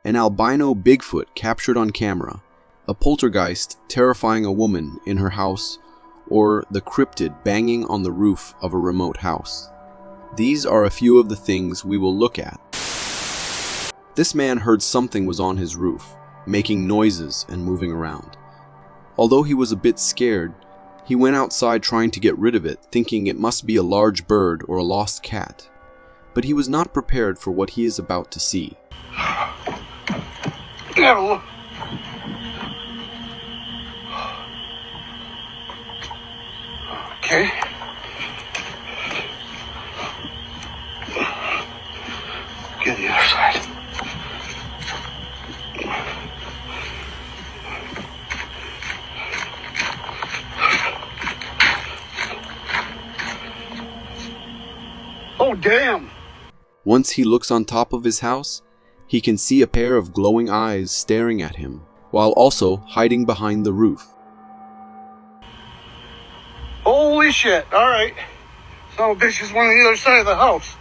an albino Bigfoot captured on camera, a poltergeist terrifying a woman in her house, or the cryptid banging on the roof of a remote house. These are a few of the things we will look at. This man heard something was on his roof, making noises and moving around. Although he was a bit scared, he went outside trying to get rid of it, thinking it must be a large bird or a lost cat. But he was not prepared for what he is about to see. No. Okay. Get the other side. Oh, damn. Once he looks on top of his house, he can see a pair of glowing eyes staring at him, while also hiding behind the roof. Holy shit. All right. Some bitch is one on the other side of the house.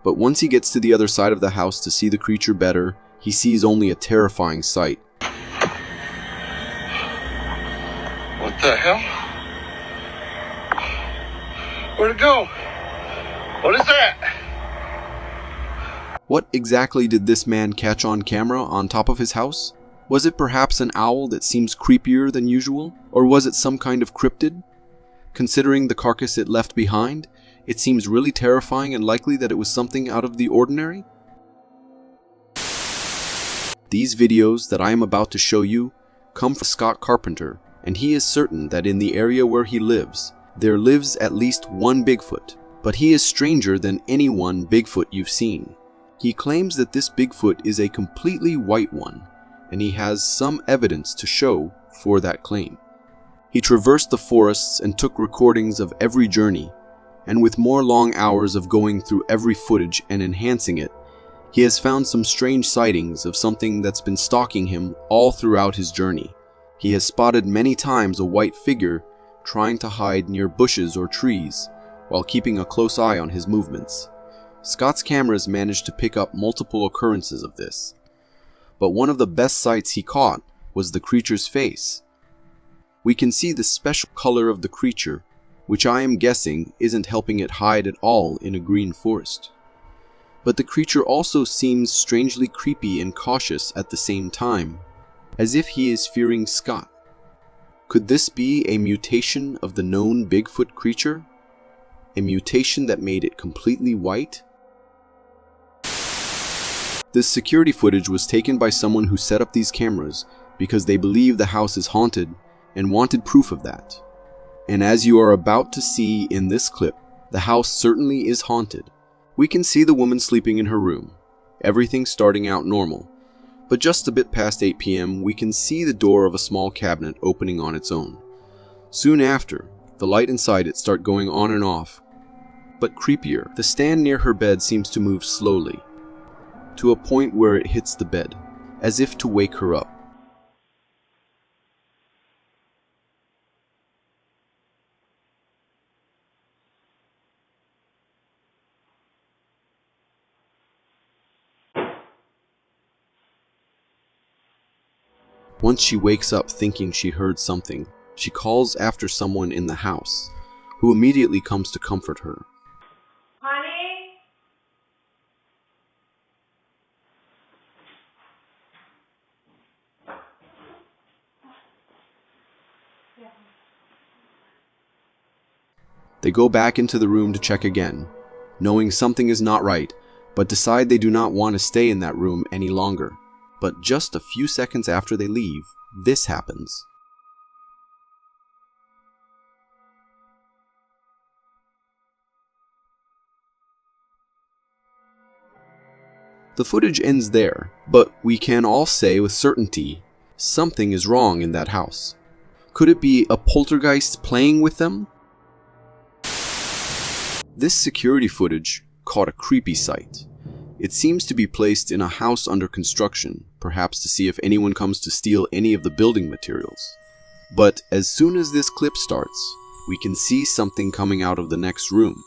But once he gets to the other side of the house to see the creature better, he sees only a terrifying sight. What the hell? Where'd it go? What is that? What exactly did this man catch on camera on top of his house? Was it perhaps an owl that seems creepier than usual? Or was it some kind of cryptid? Considering the carcass it left behind, it seems really terrifying and likely that it was something out of the ordinary. These videos that I am about to show you come from Scott Carpenter, and he is certain that in the area where he lives, there lives at least one Bigfoot, but he is stranger than any one Bigfoot you've seen. He claims that this Bigfoot is a completely white one, and he has some evidence to show for that claim. He traversed the forests and took recordings of every journey, and with more long hours of going through every footage and enhancing it, he has found some strange sightings of something that's been stalking him all throughout his journey. He has spotted many times a white figure trying to hide near bushes or trees, while keeping a close eye on his movements. Scott's cameras managed to pick up multiple occurrences of this, but one of the best sights he caught was the creature's face. We can see the special color of the creature, which I am guessing isn't helping it hide at all in a green forest. But the creature also seems strangely creepy and cautious at the same time, as if he is fearing Scott. Could this be a mutation of the known Bigfoot creature? A mutation that made it completely white? This security footage was taken by someone who set up these cameras because they believe the house is haunted and wanted proof of that. And as you are about to see in this clip, the house certainly is haunted. We can see the woman sleeping in her room, everything starting out normal, but just a bit past 8 p.m. we can see the door of a small cabinet opening on its own. Soon after, the light inside it start going on and off. But creepier, the stand near her bed seems to move slowly, to a point where it hits the bed, as if to wake her up. Once she wakes up thinking she heard something, she calls after someone in the house, who immediately comes to comfort her. Honey? They go back into the room to check again, knowing something is not right, but decide they do not want to stay in that room any longer. But just a few seconds after they leave, this happens. The footage ends there, but we can all say with certainty, something is wrong in that house. Could it be a poltergeist playing with them? This security footage caught a creepy sight. It seems to be placed in a house under construction, perhaps to see if anyone comes to steal any of the building materials. But as soon as this clip starts, we can see something coming out of the next room.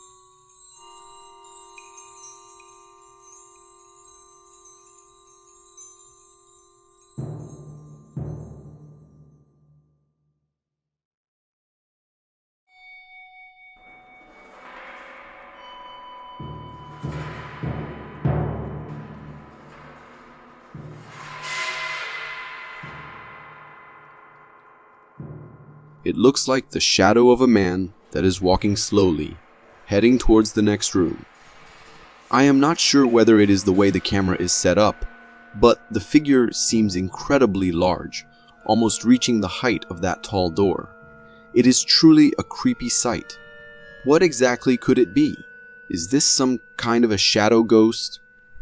It looks like the shadow of a man that is walking slowly, heading towards the next room. I am not sure whether it is the way the camera is set up, but the figure seems incredibly large, almost reaching the height of that tall door. It is truly a creepy sight. What exactly could it be? Is this some kind of a shadow ghost?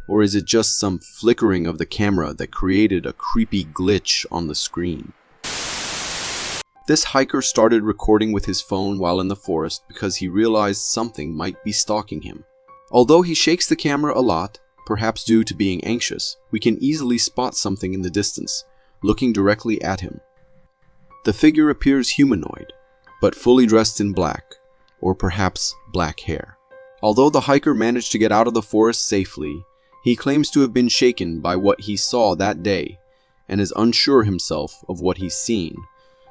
Or is it just some flickering of the camera that created a creepy glitch on the screen? This hiker started recording with his phone while in the forest because he realized something might be stalking him. Although he shakes the camera a lot, perhaps due to being anxious, we can easily spot something in the distance, looking directly at him. The figure appears humanoid, but fully dressed in black, or perhaps black hair. Although the hiker managed to get out of the forest safely, he claims to have been shaken by what he saw that day, and is unsure himself of what he's seen,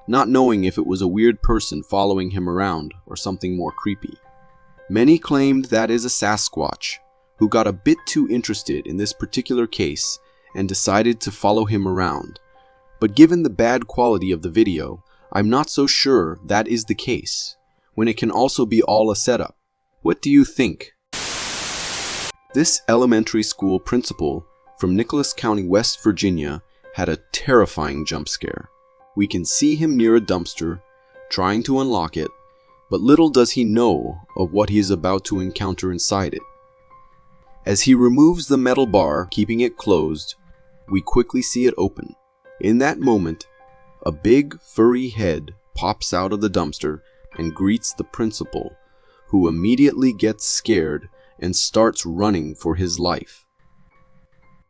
not knowing if it was a weird person following him around or something more creepy. Many claimed that is a sasquatch, who got a bit too interested in this particular case and decided to follow him around. But given the bad quality of the video, I'm not so sure that is the case, when it can also be all a setup. What do you think? This elementary school principal from Nicholas County, West Virginia, had a terrifying jump scare. We can see him near a dumpster, trying to unlock it, but little does he know of what he is about to encounter inside it. As he removes the metal bar, keeping it closed, we quickly see it open. In that moment, a big, furry head pops out of the dumpster and greets the principal, who immediately gets scared and starts running for his life.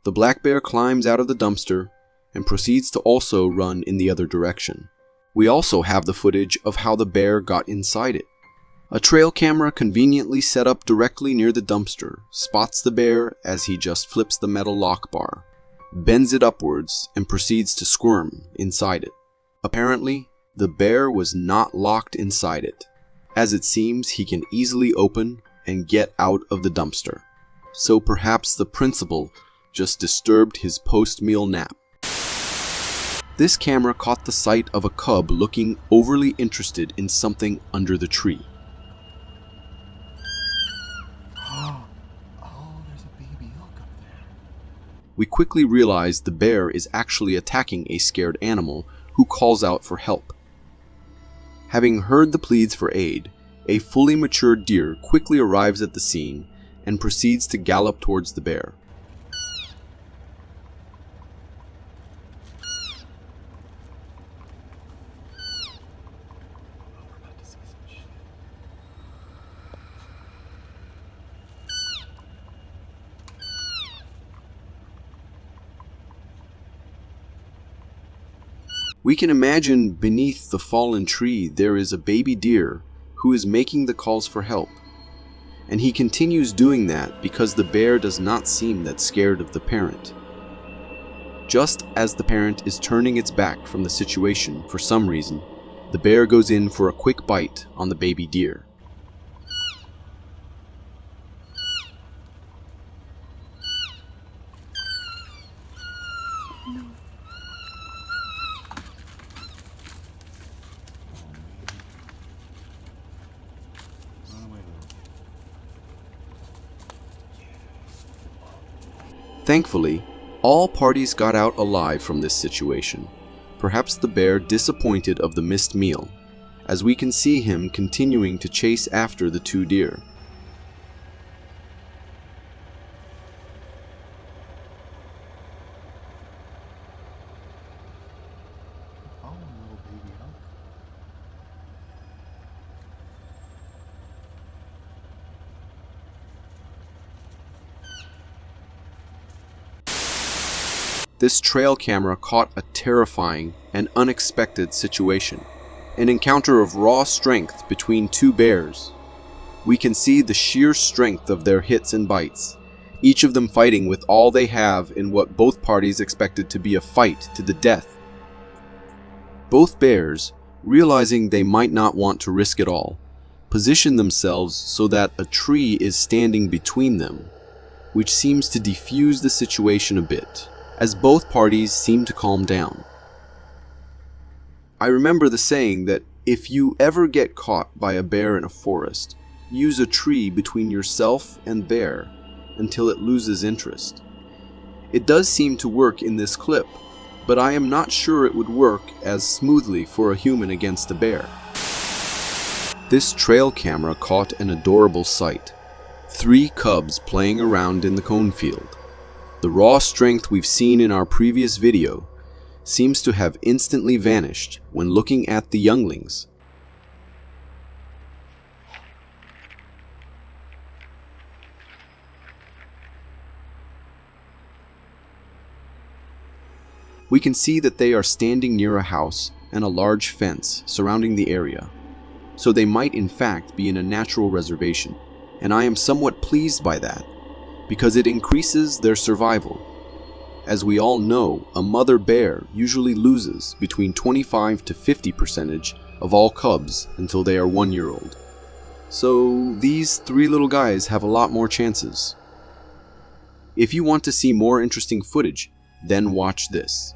The black bear climbs out of the dumpster and proceeds to also run in the other direction. We also have the footage of how the bear got inside it. A trail camera conveniently set up directly near the dumpster spots the bear as he just flips the metal lock bar, bends it upwards, and proceeds to squirm inside it. Apparently, the bear was not locked inside it, as it seems he can easily open and get out of the dumpster. So perhaps the principal just disturbed his post-meal nap. This camera caught the sight of a cub looking overly interested in something under the tree. Oh, there's a baby elk up there. We quickly realize the bear is actually attacking a scared animal who calls out for help. Having heard the pleas for aid, a fully matured deer quickly arrives at the scene and proceeds to gallop towards the bear. We can imagine beneath the fallen tree there is a baby deer who is making the calls for help. And he continues doing that because the bear does not seem that scared of the parent. Just as the parent is turning its back from the situation for some reason, the bear goes in for a quick bite on the baby deer. Thankfully, all parties got out alive from this situation, perhaps the bear disappointed of the missed meal, as we can see him continuing to chase after the two deer. Oh, little baby elk. This trail camera caught a terrifying and unexpected situation, an encounter of raw strength between two bears. We can see the sheer strength of their hits and bites, each of them fighting with all they have in what both parties expected to be a fight to the death. Both bears, realizing they might not want to risk it all, position themselves so that a tree is standing between them, which seems to defuse the situation a bit, as both parties seem to calm down. I remember the saying that If you ever get caught by a bear in a forest, use a tree between yourself and bear until it loses interest. It does seem to work in this clip, but I am not sure it would work as smoothly for a human against a bear. This trail camera caught an adorable sight. 3 cubs playing around in the cornfield. The raw strength we've seen in our previous video seems to have instantly vanished when looking at the younglings. We can see that they are standing near a house and a large fence surrounding the area, so they might in fact be in a natural reservation, and I am somewhat pleased by that, because it increases their survival. As we all know, a mother bear usually loses between 25 to 50% of all cubs until they are 1 year old. So these 3 little guys have a lot more chances. If you want to see more interesting footage, then watch this.